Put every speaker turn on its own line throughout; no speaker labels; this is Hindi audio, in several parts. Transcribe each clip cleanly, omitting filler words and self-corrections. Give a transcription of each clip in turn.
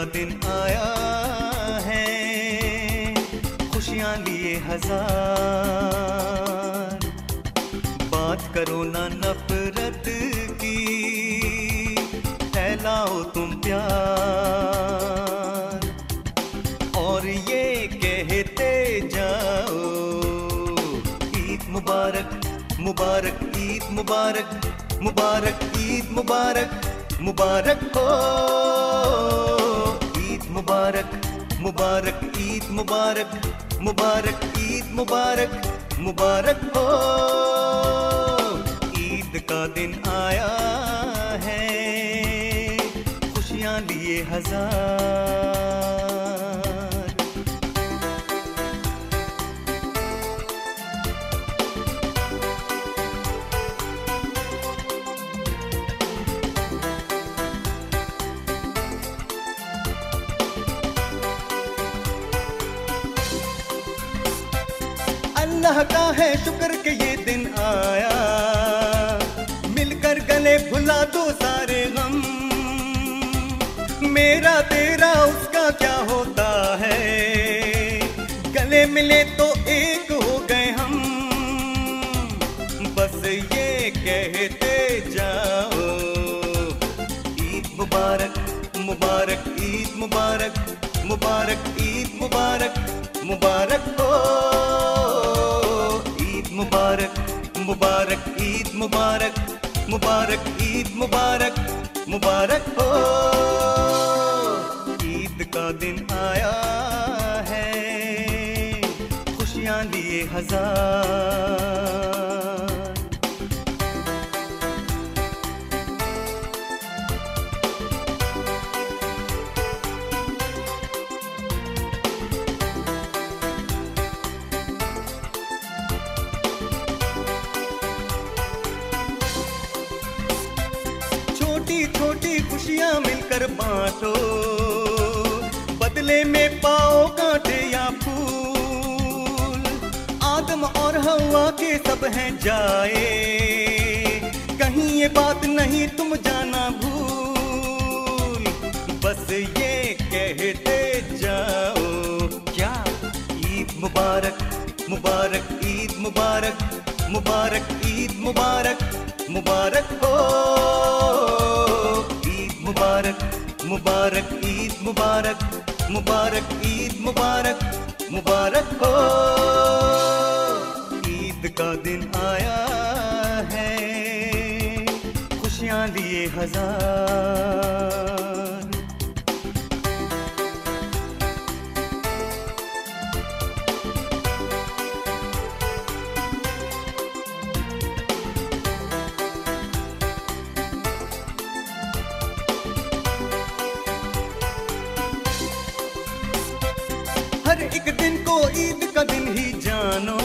का दिन आया है, खुशियाँ लिए हजार। बात करो ना नफरत की, फैलाओ तुम प्यार, और ये कहते जाओ ईद मुबारक मुबारक ईद मुबारक मुबारक ईद मुबारक मुबारक हो। ईद मुबारक मुबारक ईद मुबारक मुबारक ईद मुबारक मुबारक हो। ईद का दिन आया है, खुशियाँ लिए हजार। अल्लाह का है शुक्र के ये दिन आया, मिलकर गले भुला दो सारे गम। मेरा तेरा उसका क्या होता है, गले मिले तो एक हो गए हम। बस ये कहते जाओ ईद मुबारक मुबारक ईद मुबारक मुबारक ईद मुबारक मुबारक हो। मुबारक मुबारक ईद मुबारक मुबारक ईद मुबारक मुबारक हो। ईद का दिन आया है, खुशियाँ लिए हजार। छोटी खुशियाँ मिलकर बांटो, बदले में पाओ कांटे या फूल। आदम और हवा के सब हैं जाए, कहीं ये बात नहीं तुम जाना भूल। बस ये कहते जाओ क्या ईद मुबारक मुबारक ईद मुबारक मुबारक ईद मुबारक मुबारक हो। मुबारक मुबारक ईद मुबारक मुबारक ईद मुबारक मुबारक हो। ईद का दिन आया है, खुशियाँ लिए हजार। हर एक दिन को ईद का दिन ही जानो,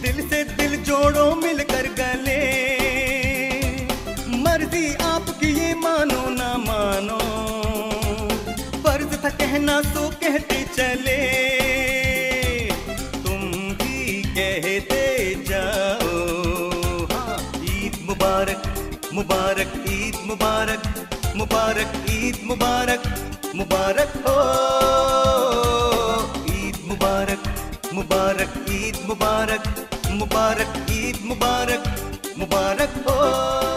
दिल से दिल जोड़ो मिलकर गले। मर्जी आपकी ये मानो ना मानो, फर्ज था कहना तो कहते चले। तुम भी कहते जाओ हाँ ईद मुबारक मुबारक ईद मुबारक मुबारक ईद मुबारक मुबारक हो। ईद मुबारक मुबारक ईद मुबारक मुबारक ईद मुबारक मुबारक हो।